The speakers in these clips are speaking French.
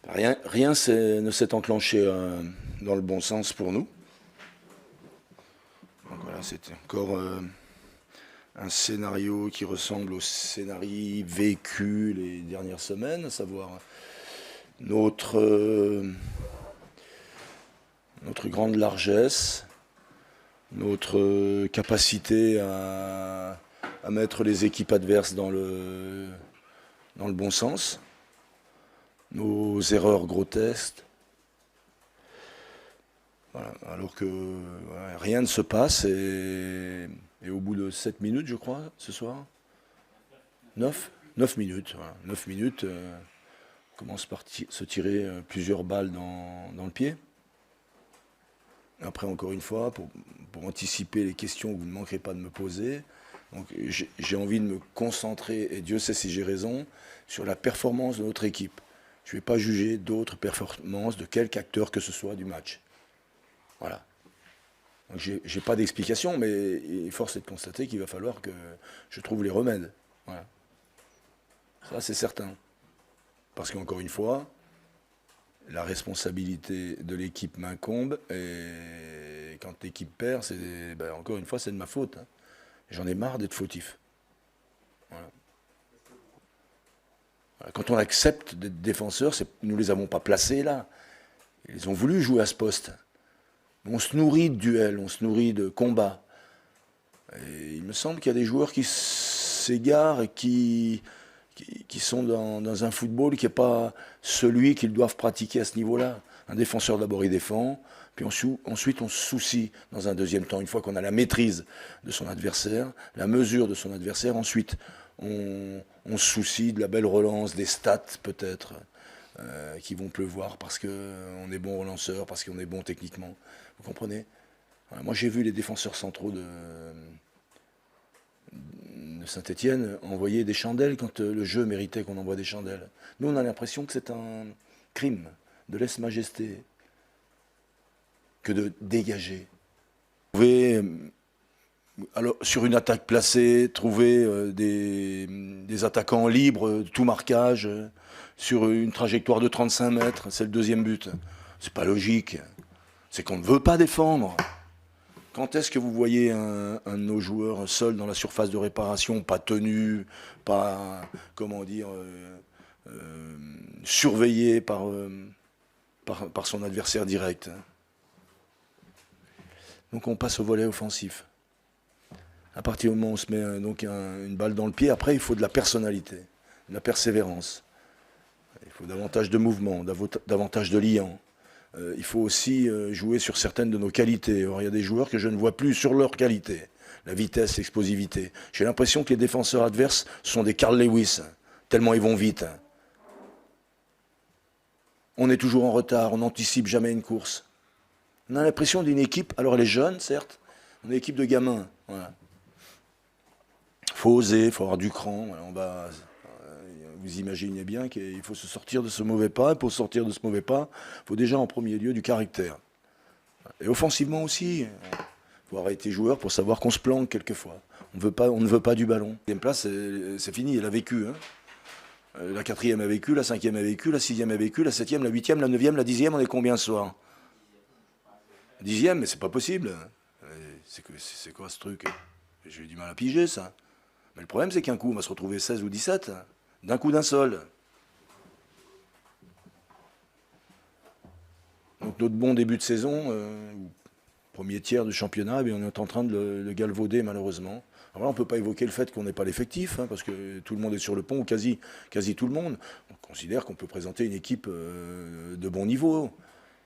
Rien ne s'est enclenché dans le bon sens pour nous. Donc voilà, c'était encore un scénario qui ressemble au scénario vécu les dernières semaines, à savoir notre, notre grande largesse, notre capacité à mettre les équipes adverses dans le bon sens, nos erreurs grotesques. Voilà, alors que rien ne se passe et au bout de 7 minutes, je crois, ce soir, 9 minutes, voilà. 9 minutes, on commence par se tirer plusieurs balles dans le pied. Après, encore une fois, pour anticiper les questions que vous ne manquerez pas de me poser, donc j'ai envie de me concentrer, et Dieu sait si j'ai raison, sur la performance de notre équipe. Je ne vais pas juger d'autres performances de quelque acteur que ce soit du match. Voilà. Donc j'ai pas d'explication, mais force est de constater qu'il va falloir que je trouve les remèdes. Voilà. Ça, c'est certain. Parce qu'encore une fois, la responsabilité de l'équipe m'incombe, et quand l'équipe perd, encore une fois, c'est de ma faute. Hein. J'en ai marre d'être fautif. Voilà. Voilà. Quand on accepte d'être défenseur, nous ne les avons pas placés là. Ils ont voulu jouer à ce poste. On se nourrit de duels, on se nourrit de combats. Et il me semble qu'il y a des joueurs qui s'égarent et qui sont dans un football qui n'est pas celui qu'ils doivent pratiquer à ce niveau-là. Un défenseur, d'abord, il défend, puis ensuite on se soucie, dans un deuxième temps, une fois qu'on a la maîtrise de son adversaire, la mesure de son adversaire, ensuite on se soucie de la belle relance, des stats peut-être, qui vont pleuvoir parce qu'on est bon relanceur, parce qu'on est bon techniquement. Vous comprenez? Voilà, moi j'ai vu les défenseurs centraux de Saint-Étienne envoyer des chandelles quand le jeu méritait qu'on envoie des chandelles. Nous on a l'impression que c'est un crime de lèse-majesté que de dégager. Alors, sur une attaque placée, trouver des attaquants libres, tout marquage, sur une trajectoire de 35 mètres, c'est le deuxième but. C'est pas logique. C'est qu'on ne veut pas défendre. Quand est-ce que vous voyez un de nos joueurs seul dans la surface de réparation, pas tenu, pas, comment dire, surveillé par son adversaire direct? Donc on passe au volet offensif. À partir du moment où on se met une balle dans le pied, après il faut de la personnalité, de la persévérance. Il faut davantage de mouvement, davantage de liant. Il faut aussi jouer sur certaines de nos qualités. Or, il y a des joueurs que je ne vois plus sur leurs qualités. La vitesse, l'explosivité. J'ai l'impression que les défenseurs adverses sont des Carl Lewis, tellement ils vont vite. On est toujours en retard, on n'anticipe jamais une course. On a l'impression d'une équipe, alors elle est jeune, certes, on est une équipe de gamins. Voilà. Faut oser, faut avoir du cran. Voilà, vous imaginez bien qu'il faut se sortir de ce mauvais pas. Et pour sortir de ce mauvais pas, il faut déjà en premier lieu du caractère. Et offensivement aussi, il faut arrêter joueur pour savoir qu'on se planque quelquefois. On ne veut pas du ballon. La deuxième place, c'est fini, elle a vécu. Hein. La quatrième a vécu, la cinquième a vécu, la sixième a vécu, la septième, la huitième, la neuvième, la dixième, on est combien ce soir? Dixième, mais c'est pas possible. C'est quoi ce truc? J'ai eu du mal à piger ça. Mais le problème, c'est qu'un coup, on va se retrouver 16 ou 17, d'un coup d'un seul. Donc notre bon début de saison, premier tiers du championnat, on est en train de le galvauder malheureusement. Alors là, on ne peut pas évoquer le fait qu'on n'ait pas l'effectif, hein, parce que tout le monde est sur le pont, ou quasi tout le monde. On considère qu'on peut présenter une équipe de bon niveau.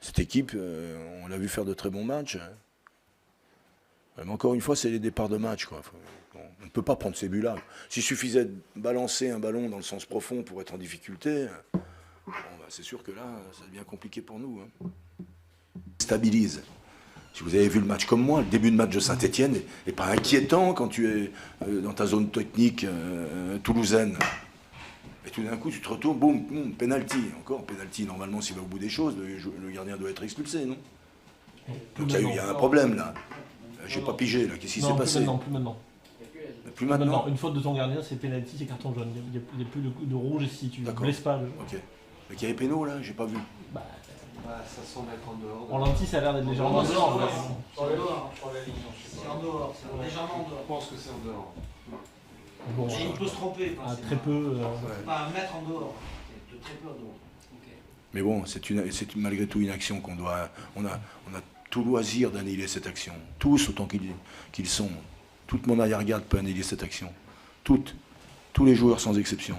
Cette équipe, on l'a vu faire de très bons matchs. Mais encore une fois, c'est les départs de match, quoi. On ne peut pas prendre ces buts-là. S'il suffisait de balancer un ballon dans le sens profond pour être en difficulté, c'est sûr que là, ça devient compliqué pour nous. Hein. Stabilise. Si vous avez vu le match comme moi, le début de match de Saint-Étienne n'est pas inquiétant quand tu es dans ta zone technique toulousaine. Et tout d'un coup, tu te retournes, boum, boum, penalty. Encore penalty, normalement, s'il va au bout des choses, le gardien doit être expulsé, non? Donc il y a un problème là. J'ai pas pigé là, qu'est-ce qui s'est passé? Plus maintenant. Plus maintenant. Une faute de ton gardien, c'est penalty, c'est carton jaune. Il n'y a plus de rouge si tu ne blesses pas. Ok. Mais qu'il y avait péno là, j'ai pas vu. Bah, Ça semble être en dehors. en lentille, ça a l'air d'être légèrement en dehors. C'est en dehors. C'est en dehors, c'est légèrement en Je dehors. pense que c'est en dehors. Bon, Et il peut se tromper. très peu. Pas un mètre en dehors. C'est de très peu en dehors. Mais bon, c'est malgré tout une action qu'on doit. On a tout loisir d'annihiler cette action. Tous autant qu'ils sont. Toute mon arrière-garde peut annihiler cette action. Tous les joueurs sans exception.